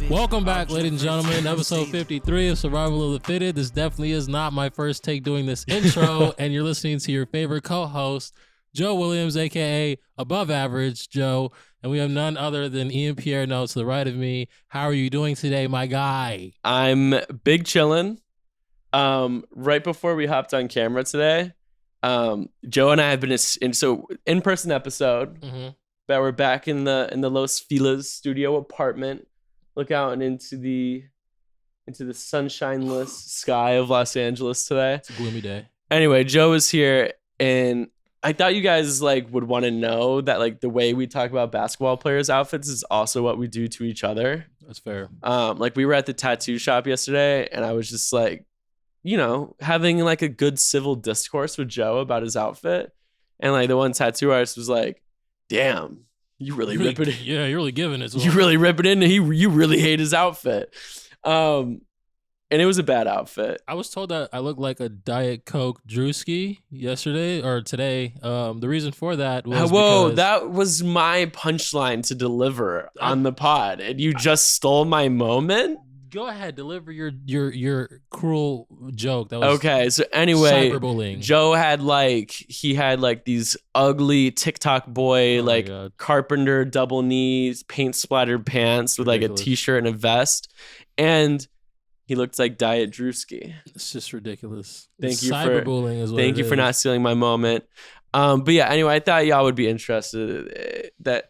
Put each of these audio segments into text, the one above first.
Welcome back, ladies and gentlemen. Episode 53 of Survival of the Fitted. This definitely is not my first take doing this intro, and you're listening to your favorite co-host, Joe Williams, a.k.a. Above Average Joe, and we have none other than Ian Pierno to the right of me. How are you doing today, my guy? I'm big chillin'. Right before we hopped on camera today, Joe and I have been in-person episode. Mm-hmm. But we're back in the Los Feliz studio apartment. Look out and into the sunshineless sky of Los Angeles today. It's a gloomy day. Anyway, Joe is here, and I thought you guys would want to know that the way we talk about basketball players' outfits is also what we do to each other. That's fair. We were at the tattoo shop yesterday, and I was just having a good civil discourse with Joe about his outfit, and the one tattoo artist was like, "Damn, you really rip it. Yeah, you're really giving it. You really rip it in. You really hate his outfit." And it was a bad outfit. I was told that I looked like a Diet Coke Druski yesterday or today. The reason for that was that was my punchline to deliver on the pod, and you just stole my moment. Go ahead, deliver your cruel joke. That was okay. So anyway, cyberbullying. Joe had these ugly TikTok boy carpenter double knees paint splattered pants with ridiculous. A t-shirt and a vest, and he looked like Diet Druski. It's just ridiculous. Thank you cyberbullying is what Thank you for not stealing my moment. But yeah, anyway, I thought y'all would be interested that.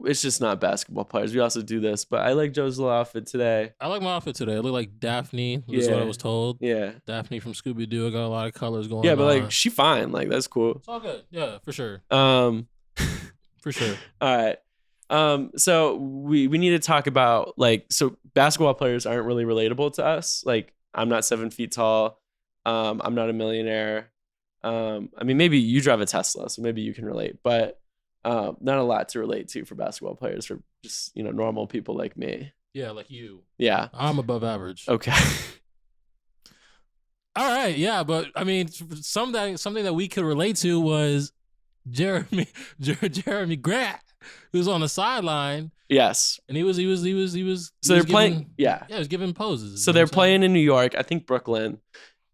It's just not basketball players. We also do this, but I like Joe's little outfit today. I like my outfit today. I look like Daphne. That's what I was told. Yeah. Daphne from Scooby-Doo. I got a lot of colors going on. Yeah, but she fine. That's cool. It's all good. Yeah, for sure. For sure. All right. So we need to talk about so basketball players aren't really relatable to us. I'm not 7 feet tall. I'm not a millionaire. Maybe you drive a Tesla, so maybe you can relate, but not a lot to relate to for basketball players, for just normal people like me. Yeah, like you. Yeah, I'm above average. Okay. All right, yeah, but something that we could relate to was Jerami Grant, who was on the sideline. Yes, and he was. So they're playing. Yeah, he was giving poses. So they're playing in New York, I think Brooklyn.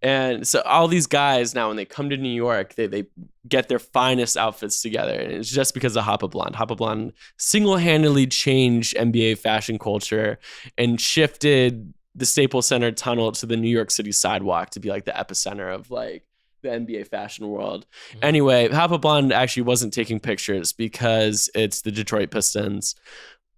And so all these guys now, when they come to New York, they get their finest outfits together. And it's just because of Hapablonde. Hapablonde single-handedly changed NBA fashion culture and shifted the Staples Center tunnel to the New York City Sidewalk to be the epicenter of the NBA fashion world. Mm-hmm. Anyway, Hapablonde actually wasn't taking pictures because it's the Detroit Pistons.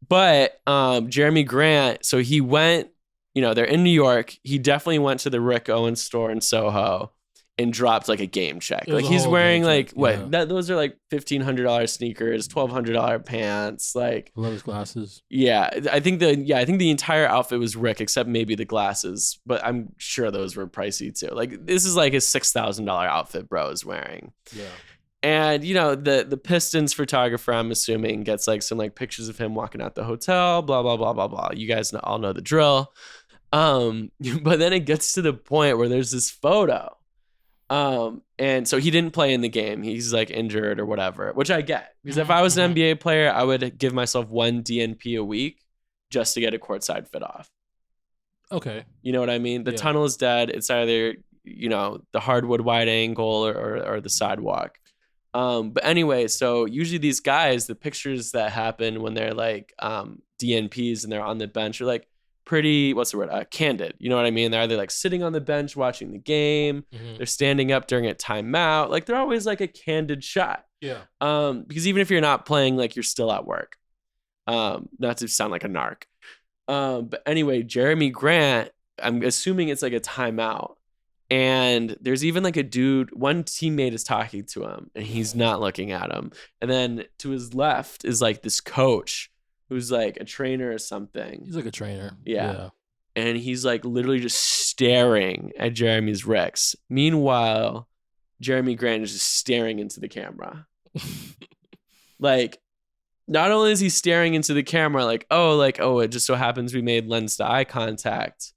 But Jerami Grant, so he went, they're in New York. He definitely went to the Rick Owens store in Soho and dropped a game check. He's wearing those are $1,500 sneakers, $1,200 pants. I love his glasses. Yeah, I think the entire outfit was Rick except maybe the glasses, but I'm sure those were pricey too. This is his $6,000 outfit bro is wearing. Yeah. And the Pistons photographer, I'm assuming, gets some pictures of him walking out the hotel, blah blah blah blah blah. You guys all know the drill. But then it gets to the point where there's this photo. And so he didn't play in the game. He's injured or whatever, which I get, because if I was an NBA player, I would give myself 1 DNP a week just to get a courtside fit off. Okay. You know what I mean? The tunnel is dead. It's either, the hardwood wide angle or the sidewalk. But anyway, so usually these guys, the pictures that happen when they're DNPs and they're on the bench are pretty, candid. You know what I mean? They're either sitting on the bench watching the game, mm-hmm. They're standing up during a timeout. They're always a candid shot. Yeah. Because even if you're not playing, you're still at work. Not to sound like a narc. But anyway, Jerami Grant, I'm assuming it's a timeout. And there's even a dude, one teammate is talking to him and he's not looking at him. And then to his left is this coach who's a trainer or something. He's a trainer. Yeah. And he's literally just staring at Jeremy's Ricks. Meanwhile, Jerami Grant is just staring into the camera. Not only is he staring into the camera it just so happens we made lens to eye contact.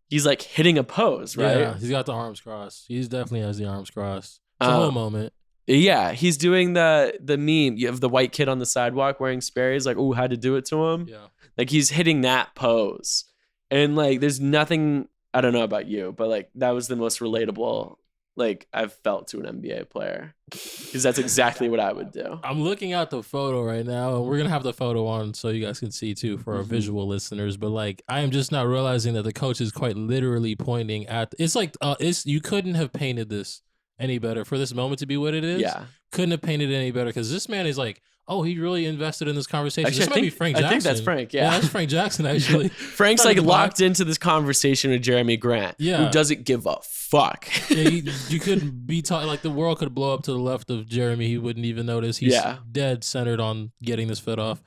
He's hitting a pose, right? Yeah, he's got the arms crossed. He definitely has the arms crossed. It's a whole moment. Yeah, he's doing the meme of the white kid on the sidewalk wearing Sperry's, like, oh, had to do it to him. Yeah. Like, he's hitting that pose. And, like, there's nothing, I don't know about you, but, like, that was the most relatable, like, I've felt to an NBA player. Because that's exactly what I would do. I'm looking at the photo right now, and we're going to have the photo on so you guys can see, too, for our visual listeners. But, like, I am just not realizing that the coach is quite literally pointing at, it's like, you couldn't have painted this any better for this moment to be what it is. Yeah. Couldn't have painted it any better because this man is like, oh, he really invested in this conversation. Actually, This might be Frank Jackson. I think that's Frank, yeah. That's Frank Jackson, actually. Frank's like locked into this conversation with Jerami Grant, who doesn't give a fuck. Yeah, you couldn't be talking, like the world could blow up to the left of Jerami. He wouldn't even notice. He's dead centered on getting this fit off.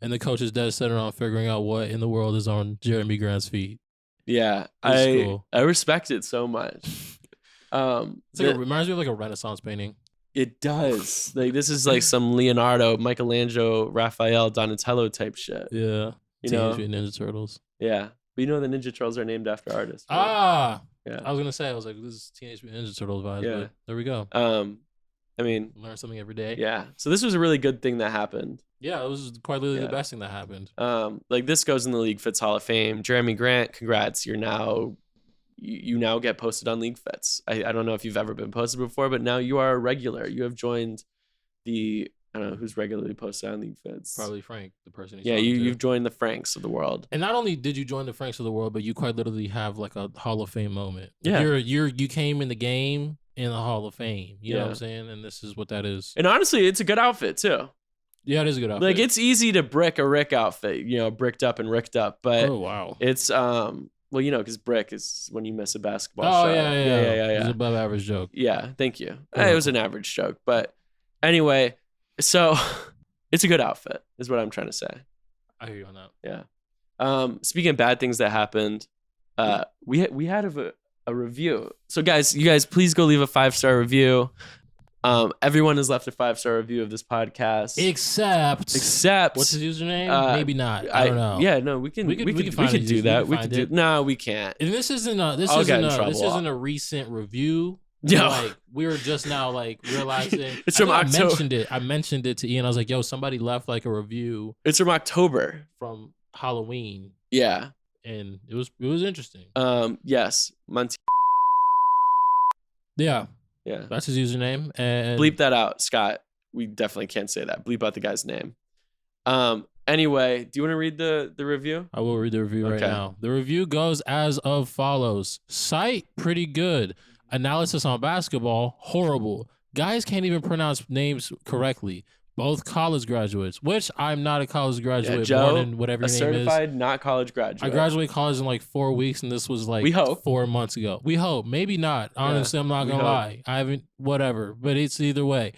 And the coach is dead centered on figuring out what in the world is on Jerami Grant's feet. Yeah, I respect it so much. It reminds me of like a Renaissance painting. It does. Like this is like some Leonardo, Michelangelo, Raphael, Donatello type shit. Yeah. Teenage Mutant Ninja Turtles. Yeah. But you know the Ninja Turtles are named after artists. Right? Yeah. I was gonna say, I was like, this is Teenage Mutant Ninja Turtles vibes. Yeah. But there we go. I mean, learn something every day. Yeah. So this was a really good thing that happened. Yeah, it was quite literally the best thing that happened. Like this goes in the LeagueFits Hall of Fame. Jerami Grant, congrats. You're now you now get posted on LeagueFits. I don't know if you've ever been posted before, but now you are a regular. You have joined the, I don't know who's regularly posted on LeagueFits. Probably Frank, the person. You've joined the Franks of the world. And not only did you join the Franks of the world, but you quite literally have like a Hall of Fame moment. Yeah, you came in the game in the Hall ofAme. You know what I'm saying? And this is what that is. And honestly, it's a good outfit too. Yeah, it is a good outfit. Like it's easy to brick a Rick outfit, bricked up and ricked up, but it's well, because brick is when you miss a basketball shot. Yeah. It was an above average joke. Yeah, thank you. It was an average joke, but anyway, so it's a good outfit, is what I'm trying to say. I hear you on that. Yeah. Speaking of bad things that happened, we had a review. So you guys, please go leave a 5-star review. Everyone has left a 5-star review of this podcast, except what's his username? Maybe not. I don't know. Yeah, no, we can do that. We could do. No, we can't. And this isn't a recent review. Yeah, like we were just now like realizing. It's from October. I mentioned it to Ian. I was like, "Yo, somebody left like a review." It's from October, from Halloween. Yeah, and it was interesting. Yes, Yeah. Yeah, that's his username. And bleep that out, Scott. We definitely can't say that. Bleep out the guy's name. Anyway, do you want to read the review? I will read the review right now. The review goes as of follows. Site, pretty good. Analysis on basketball, horrible. Guys can't even pronounce names correctly. Both college graduates, which I'm not a college graduate. Yeah, Joe, born in whatever your name is. A certified not college graduate. I graduated college in like 4 weeks, and this was like we hope 4 months ago. We hope. Maybe not. Honestly, I'm not going to lie. I haven't, whatever, but it's either way.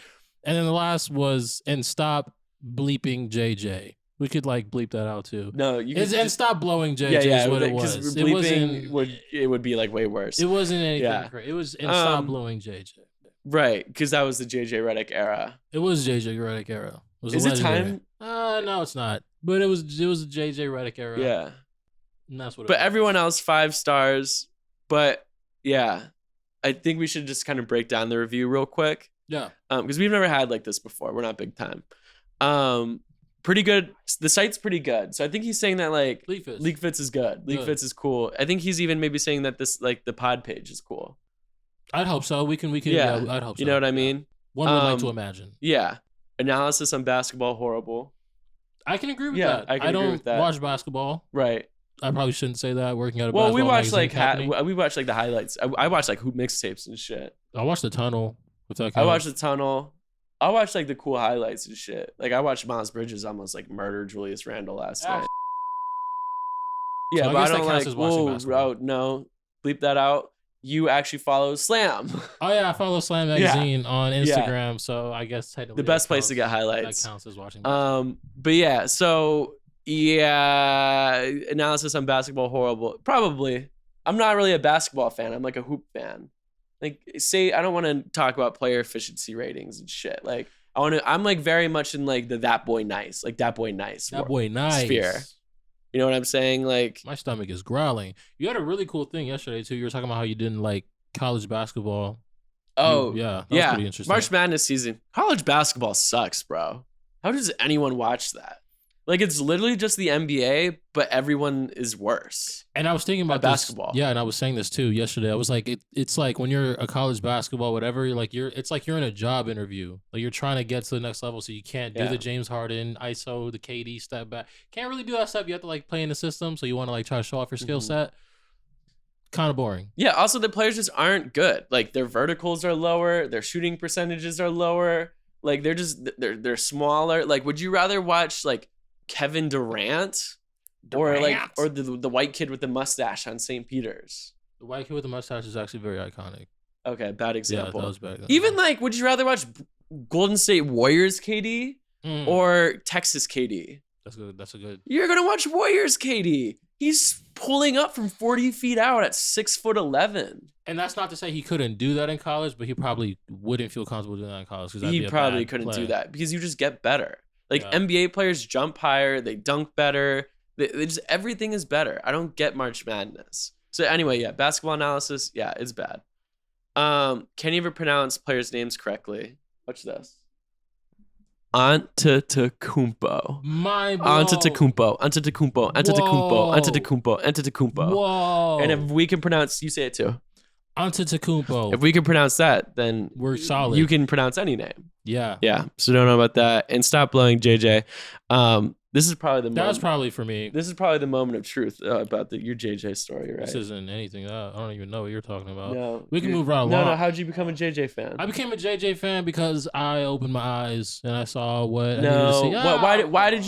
And then the last was, and stop bleeping JJ. We could like bleep that out too. No, you can and stop blowing JJ is what it was. Bleeping it would be like way worse. It wasn't anything crazy. It was, and stop blowing JJ. Right, because that was the JJ Redick era. It was JJ Redick era. Is it time? No, it's not. But it was a JJ Redick era. Yeah. And that's what. But everyone else 5 stars. But yeah, I think we should just kind of break down the review real quick. Yeah. Because we've never had like this before. We're not big time. Pretty good. The site's pretty good. So I think he's saying that like LeagueFits is good. LeagueFits is cool. I think he's even maybe saying that this like the pod page is cool. I'd hope so. We can. Yeah, I'd hope so. You know what I mean? One would like to imagine. Yeah. Analysis on basketball, horrible. I can agree with that. I don't watch basketball. Right. I probably shouldn't say that. Working at a basketball we watch magazine like the highlights. I watch like hoop mixtapes and shit. I watched the tunnel. I watched the tunnel. I watched like the cool highlights and shit. Like I watched Miles Bridges almost like murder Julius Randle last night. Yeah, but I don't like. Whoa, no, bleep that out. You actually follow Slam. Oh yeah, I follow Slam magazine on Instagram, so I guess technically the best place to get highlights. That counts as watching basketball. But yeah, so analysis on basketball, horrible. Probably. I'm not really a basketball fan. I'm like a hoop fan. Like I don't want to talk about player efficiency ratings and shit. Like I'm like very much in like that boy nice sphere. You know what I'm saying? Like my stomach is growling. You had a really cool thing yesterday too. You were talking about how you didn't like college basketball Oh, that was pretty interesting. March Madness season. College basketball sucks, bro. How does anyone watch that? Like, it's literally just the NBA, but everyone is worse. And I was thinking about basketball. Yeah, and I was saying this too yesterday. I was like, it's like when you're a college basketball, whatever. It's like you're in a job interview. Like you're trying to get to the next level, so you can't do the James Harden ISO, the KD step back. Can't really do that stuff. You have to like play in the system, so you want to like try to show off your skill set. Kind of boring. Yeah. Also, the players just aren't good. Like their verticals are lower, their shooting percentages are lower. Like they're smaller. Like, would you rather watch like Kevin Durant? Or the white kid with the mustache on St. Peter's? The white kid with the mustache is actually very iconic. Okay, bad example. Yeah, that was back then. Even like, would you rather watch Golden State Warriors KD or Texas KD? That's a good. You're gonna watch Warriors KD. He's pulling up from 40 feet out at 6'11". And that's not to say he couldn't do that in college, but he probably wouldn't feel comfortable doing that in college. He probably couldn't do that because you just get better. Like NBA players jump higher, they dunk better. They just, everything is better. I don't get March Madness. So anyway, basketball analysis, it's bad. Can you ever pronounce players' names correctly? Watch this. Antetokounmpo. Antetokounmpo. Whoa. And if we can pronounce, you say it too. Antetokounmpo. If we can pronounce that, then we're solid. You can pronounce any name. Yeah. Yeah. So don't know about that. And stop blowing JJ. This is probably the moment. That was probably for me. This is probably the moment of truth about your JJ story, right? This isn't anything. I don't even know what you're talking about. No, we can move right along. No. How'd you become a JJ fan? I became a JJ fan because I opened my eyes and I saw what I needed to see. Why did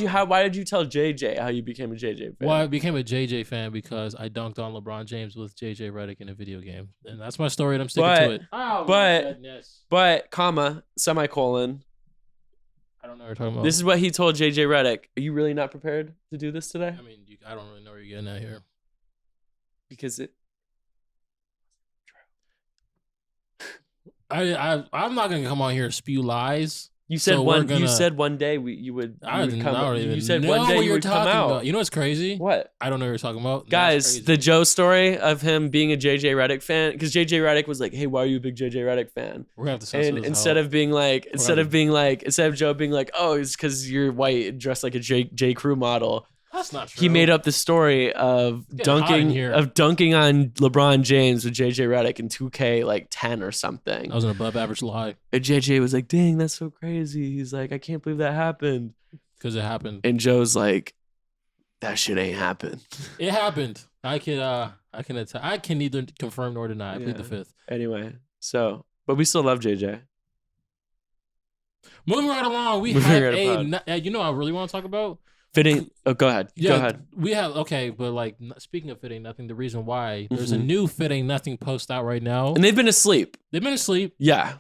you tell JJ how you became a JJ fan? Well, I became a JJ fan because I dunked on LeBron James with JJ Redick in a video game, and that's my story, and I'm sticking to it. Oh my goodness. But comma semicolon. I don't know what you're talking about. This is what he told JJ Redick. Are you really not prepared to do this today? I mean, I don't really know where you're getting at here. Because I'm not gonna come on here and spew lies. You said You said one day you would come. You said one day you would come out. About. You know what's crazy? What? I don't know what you're talking about. Guys, the Joe story of him being a JJ Redick fan, because JJ Redick was like, "Hey, why are you a big JJ Redick fan?" We're gonna have to censor this instead of Joe being like, "Oh, it's because you're white, dressed like a J. Crew model." That's not true. He made up the story of dunking on LeBron James with JJ Redick in 2K like 10 or something. That was an above average lie. And JJ was like, "Dang, that's so crazy." He's like, "I can't believe that happened." Because it happened. And Joe's like, "That shit ain't happened." It happened. I can neither confirm nor deny. I plead the fifth. Anyway, but we still love JJ. Moving right along, we have you know what I really want to talk about? Fitting. Oh, go ahead. Yeah, go ahead. We have but like speaking of Fitting Nothing, the reason why there's a new Fitting Nothing post out right now, and they've been asleep. Yeah,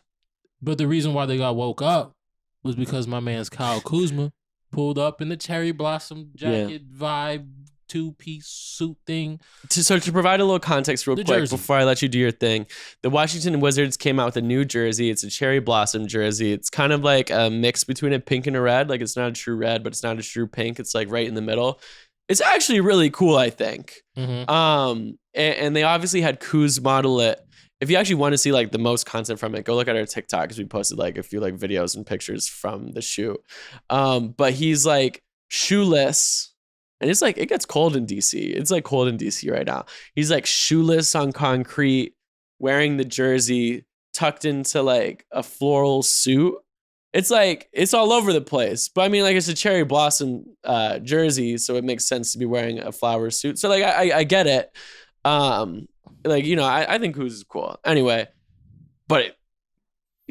but the reason why they got woke up was because my man's Kyle Kuzma pulled up in the cherry blossom jacket vibe 2-piece suit thing. To provide a little context real quick before I let you do your thing, the Washington Wizards came out with a new jersey. It's a cherry blossom jersey. It's kind of like a mix between a pink and a red. Like it's not a true red, but it's not a true pink. It's like right in the middle. It's actually really cool, I think. And they obviously had Kuz model it. If you actually want to see like the most content from it, go look at our TikTok because we posted like a few like videos and pictures from the shoe. But he's like shoeless. And it's like, it gets cold in DC. It's like cold in DC right now. He's like shoeless on concrete, wearing the jersey, tucked into like a floral suit. It's like, it's all over the place. But I mean, like it's a cherry blossom jersey, so it makes sense to be wearing a flower suit. So like, I get it. Like, you know, I think Kuz is cool. Anyway, but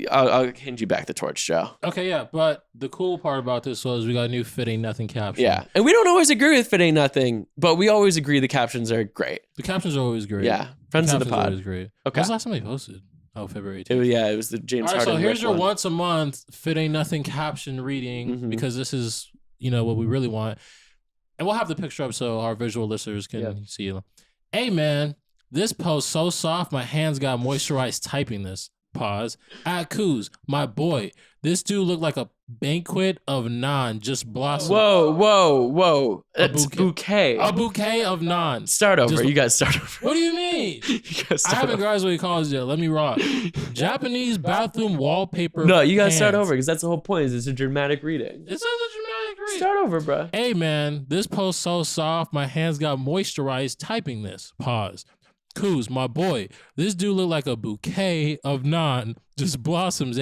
I'll hand you back the torch, Joe. Okay, yeah, but the cool part about this was we got a new Fit Ain't Nothing caption. Yeah, and we don't always agree with Fit Ain't Nothing, but we always agree the captions are great. The captions are always great. Yeah, friends of the pod. Always great. Okay. When's the last time they posted? Oh, February 18th. It was the James Harden. So here's your once a month Fit Ain't Nothing caption reading because this is, you know, what we really want. And we'll have the picture up so our visual listeners can see it. Hey, man, this post so soft, my hands got moisturized typing this. Pause. At Kuz, my boy. This dude looked like a banquet of naan just blossomed. Whoa. It's bouquet. A bouquet of naan. Start over. You guys start over. What do you mean? I haven't graduated college yet. Let me rock. Japanese bathroom wallpaper. No, you guys start over because that's the whole point. Is it's a dramatic reading. It's a dramatic reading. Start over, bro. Hey, man. This post so soft. My hands got moisturized typing this. Pause. Kuz, my boy, this dude looked like a bouquet of naan, just blossoms,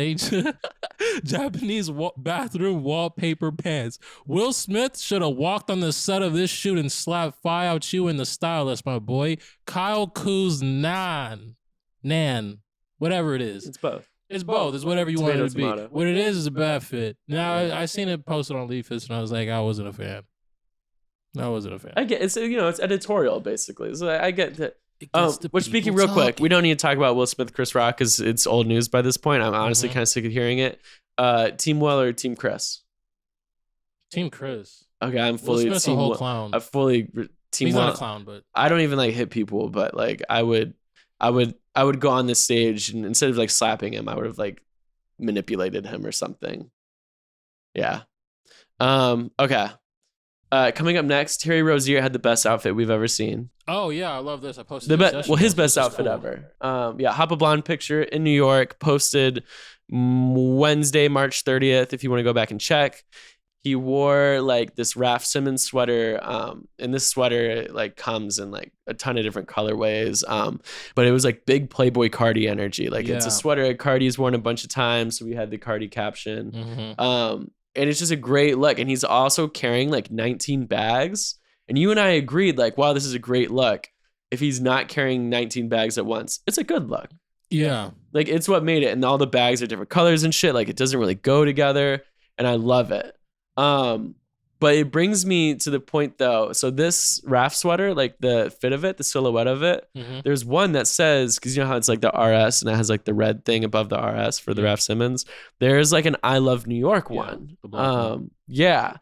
Japanese bathroom wallpaper pants. Will Smith should have walked on the set of this shoot and slapped Fire Out You and the stylist, my boy. Kyle Kuz Nan, whatever it is. It's both. It's both. It's whatever you want it to be. What it is a bad fit. Now, I seen it posted on LeagueFits and I was like, I wasn't a fan. I get it's it's editorial basically. So I get that. We're speaking real quick. We don't need to talk about Will Smith, Chris Rock because it's old news by this point. I'm honestly kind of sick of hearing it. Team Will or Team Chris? Team Chris. Okay, I'm fully Will Smith's Team a whole Will. clown. I'm fully Team He's Will. not a clown, but I don't even like hit people, but like I would go on this stage and instead of like slapping him, I would have like manipulated him or something. Yeah. Okay. Coming up next, Terry Rozier had the best outfit we've ever seen. Oh yeah, I love this. I posted his best outfit ever. Hapablonde picture in New York, posted Wednesday, March 30th. If you want to go back and check, he wore like this Raf Simons sweater. And this sweater like comes in like a ton of different colorways. But it was like big Playboy Cardi energy. Like it's a sweater Cardi's worn a bunch of times, so we had the Cardi caption. And it's just a great look. And he's also carrying like 19 bags. And you and I agreed, like, wow, this is a great look. If he's not carrying 19 bags at once, it's a good look. Yeah. Like, it's what made it. And all the bags are different colors and shit. Like, it doesn't really go together. And I love it. But it brings me to the point, though. So this Raf sweater, like the fit of it, the silhouette of it, there's one that says, because you know how it's like the RS and it has like the red thing above the RS for the Raf Simons. There's like an I Love New York one. Yeah.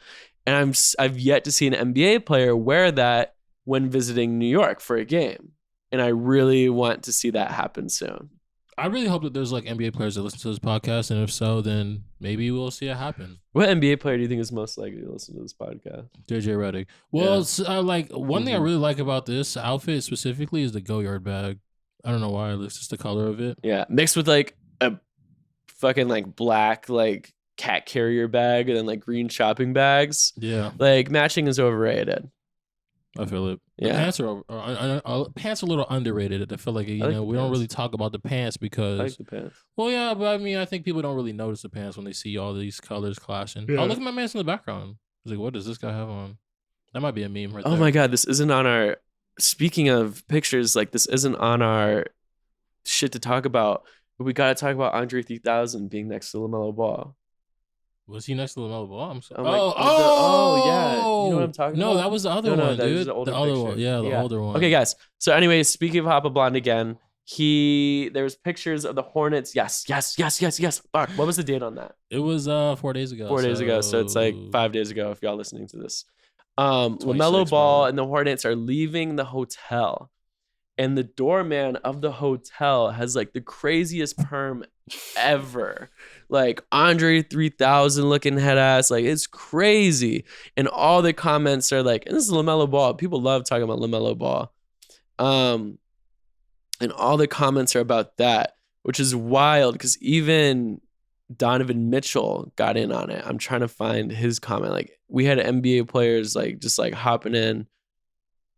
And I've yet to see an NBA player wear that when visiting New York for a game. And I really want to see that happen soon. I really hope that there's like NBA players that listen to this podcast, and if so, then maybe we'll see it happen. What NBA player do you think is most likely to listen to this podcast? JJ Redick. Well, like one thing I really like about this outfit specifically is the Go Yard bag. I don't know why. It's just the color of it. Yeah, mixed with like a fucking like black like cat carrier bag and then like green shopping bags. Yeah, like matching is overrated. I feel it. Yeah, pants are a little underrated. I feel like we don't really talk about the pants because I like the pants. Well, yeah, but I mean, I think people don't really notice the pants when they see all these colors clashing. Yeah. Oh, look at my man's in the background. I was like, what does this guy have on? That might be a meme right there. Oh my god, this isn't on our. Speaking of pictures, like this isn't on our shit to talk about. But we gotta talk about Andre 3000 being next to Lamello Ball. Was he next to Lamello Ball? I'm sorry. Yeah. You know what I'm talking about? No, that was the other one, dude. The other one. Yeah, the older one. Okay, guys. So anyway, speaking of Hapablonde again, there was pictures of the Hornets. Yes. Fuck. What was the date on that? It was 4 days ago. 4 days ago. So it's like 5 days ago if y'all listening to this. Lamello Ball and the Hornets are leaving the hotel. And the doorman of the hotel has like the craziest perm ever. Like Andre 3000 looking head ass. Like it's crazy. And all the comments are like, and this is Lamello Ball. People love talking about Lamello Ball. And all the comments are about that, which is wild because even Donovan Mitchell got in on it. I'm trying to find his comment. Like we had NBA players like just like hopping in.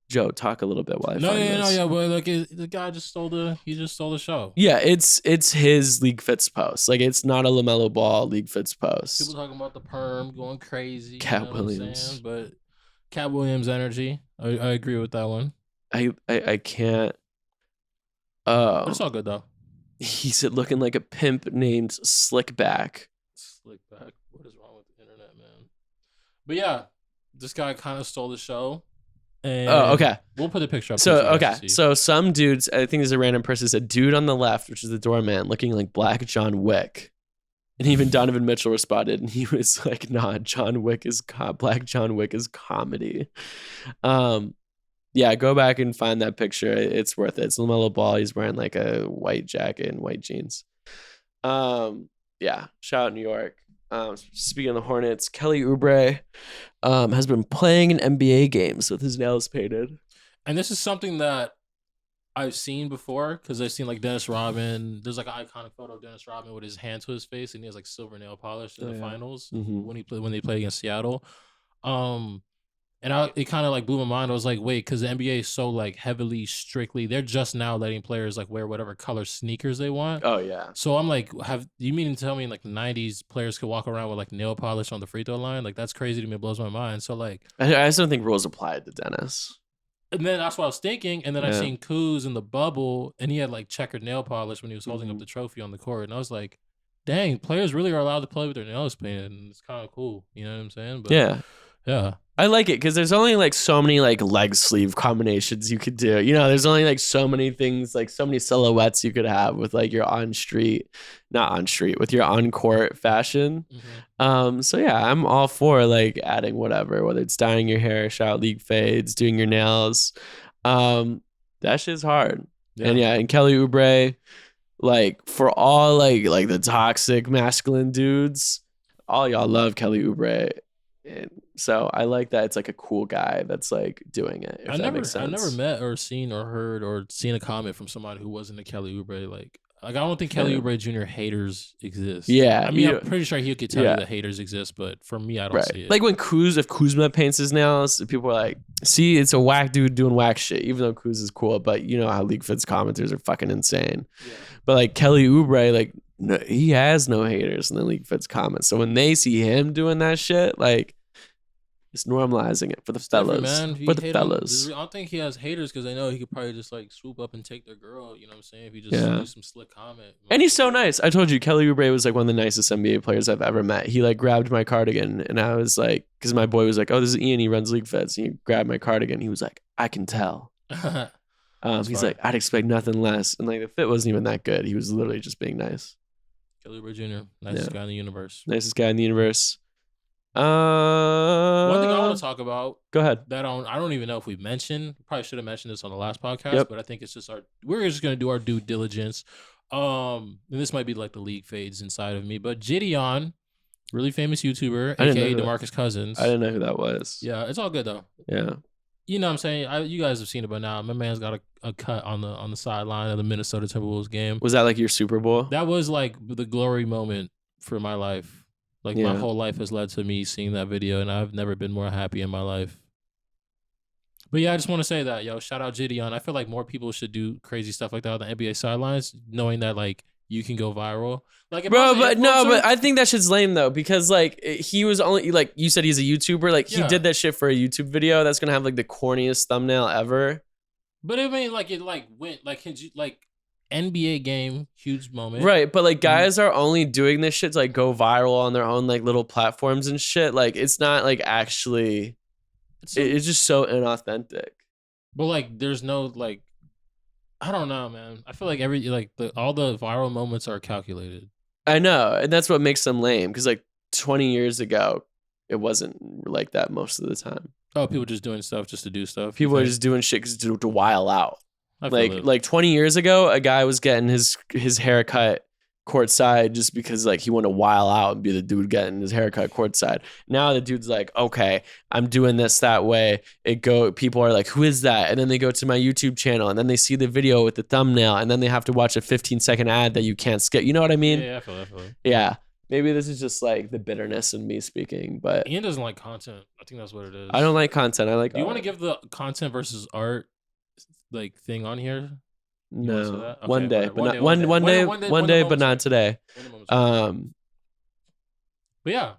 Joe, talk a little bit while I find this. But like the guy just stole the show. Yeah, it's his LeagueFits post. Like it's not a Lamello Ball LeagueFits post. People talking about the perm going crazy. Cat Williams, but Cat Williams energy. I agree with that one. I can't. But it's all good though. He's looking like a pimp named Slickback. Slickback. What is wrong with the internet, man? But yeah, this guy kind of stole the show. And okay. We'll put the picture up. So some dudes, I think there's a random person, said dude on the left, which is the doorman, looking like Black John Wick. And even Donovan Mitchell responded, and he was like, nah, Black John Wick is comedy. Yeah, go back and find that picture. It's worth it. It's LaMelo Ball. He's wearing like a white jacket and white jeans. Yeah, shout out New York. Speaking of the Hornets, Kelly Oubre has been playing in NBA games with his nails painted. And this is something that I've seen before because I've seen like Dennis Rodman. There's like an iconic photo of Dennis Rodman with his hand to his face, and he has like silver nail polish in the finals when they played against Seattle. And it kind of like blew my mind. I was like, wait, because the NBA is so like heavily strictly, they're just now letting players like wear whatever color sneakers they want. Oh yeah. So I'm like, you mean to tell me in like the 90s players could walk around with like nail polish on the free throw line? Like that's crazy to me. It blows my mind. So like, I just don't think rules applied to Dennis. And then that's what I was thinking. And then I seen Kuz in the bubble, and he had like checkered nail polish when he was holding up the trophy on the court. And I was like, dang, players really are allowed to play with their nails painted, and it's kind of cool. You know what I'm saying? But yeah. I like it because there's only like so many like leg sleeve combinations you could do. You know, there's only like so many things, like so many silhouettes you could have with like your with your on court fashion. So yeah, I'm all for like adding whatever, whether it's dyeing your hair, shout out League Fades, doing your nails. That shit's hard. And Kelly Oubre, like for all like the toxic masculine dudes, all y'all love Kelly Oubre. And so I like that it's like a cool guy that's like doing it. If that makes sense. I never met or seen or heard or seen a comment from somebody who wasn't a Kelly Oubre. Like I don't think Kelly Oubre Jr. haters exist. Yeah. I mean, I'm pretty sure he could tell you that haters exist, but for me, I don't see it. Like when if Kuzma paints his nails, people are like, see, it's a whack dude doing whack shit, even though Kuz is cool, but you know how LeagueFits commenters are fucking insane. Yeah. But like Kelly Oubre, like no, he has no haters in the LeagueFits comments. So when they see him doing that shit, like, it's normalizing it for the fellas. For the fellas. I don't think he has haters because I know he could probably just like swoop up and take their girl. You know what I'm saying? If he just do some slick comment. And he's so nice. I told you, Kelly Oubre was like one of the nicest NBA players I've ever met. He like grabbed my cardigan and I was like, because my boy was like, oh, this is Ian. He runs LeagueFits. And he grabbed my cardigan. He was like, I can tell. He's like, I'd expect nothing less. And like the fit wasn't even that good. He was literally just being nice. Kelly Oubre Jr., nicest guy in the universe. Nicest guy in the universe. One thing I want to talk about. Go ahead. That I don't even know if we mentioned. Probably should have mentioned this on the last podcast, but I think it's just we're just gonna do our due diligence. And this might be like the league fades inside of me, but Gideon, really famous YouTuber, aka DeMarcus Cousins. I didn't know who that was. Yeah, it's all good though. Yeah. You know what I'm saying? You guys have seen it by now. My man's got a cut on the sideline of the Minnesota Timberwolves game. Was that like your Super Bowl? That was like the glory moment for my life. Like my whole life has led to me seeing that video, and I've never been more happy in my life. But yeah, I just want to say that, shout out Gideon. I feel like more people should do crazy stuff like that on the NBA sidelines, knowing that like you can go viral. Like, bro, but I think that shit's lame though, because like he was only like you said he's a YouTuber. Like he did that shit for a YouTube video that's gonna have like the corniest thumbnail ever. But I mean, like it like went like NBA game, huge moment. Right, but like guys are only doing this shit to like go viral on their own like little platforms and shit. Like it's not like actually, it's just so inauthentic. But like there's no like, I don't know, man. I feel like all the viral moments are calculated. I know, and that's what makes them lame. Because like 20 years ago, it wasn't like that most of the time. Oh, people just doing stuff just to do stuff. People are just doing shit to while out. Like 20 years ago, a guy was getting his haircut courtside just because like he wanted to while out and be the dude getting his haircut courtside. Now the dude's like, okay, I'm doing this that way. People are like, who is that? And then they go to my YouTube channel and then they see the video with the thumbnail and then they have to watch a 15-second ad that you can't skip. You know what I mean? Yeah, I feel it. Yeah. Maybe this is just like the bitterness in me speaking, but Ian doesn't like content. I think that's what it is. I don't like content. I like. Do you want to give the content versus art like thing on here? No, okay, one day, but one day, but not today. But yeah,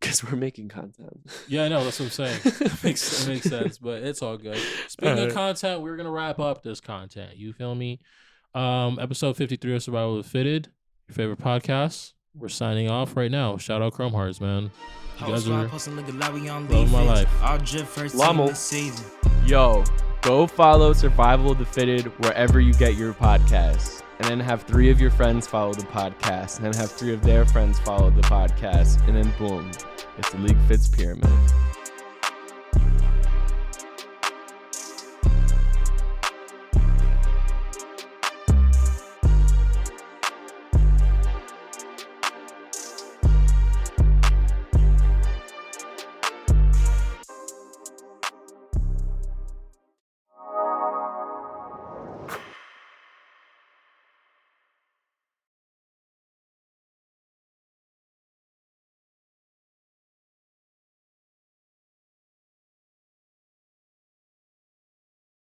because we're making content. Yeah, I know. That's what I'm saying. It makes sense, but it's all good. Speaking of content, we're gonna wrap up this content. You feel me? Episode 53 of Survival of the Fitted, your favorite podcast. We're signing off right now. Shout out Chrome Hearts, man. You guys are loving my life. Lamello. Yo, go follow Survival of the Fitted wherever you get your podcasts. And then have 3 of your friends follow the podcast. And then have 3 of their friends follow the podcast. And then boom, it's the LeagueFits pyramid.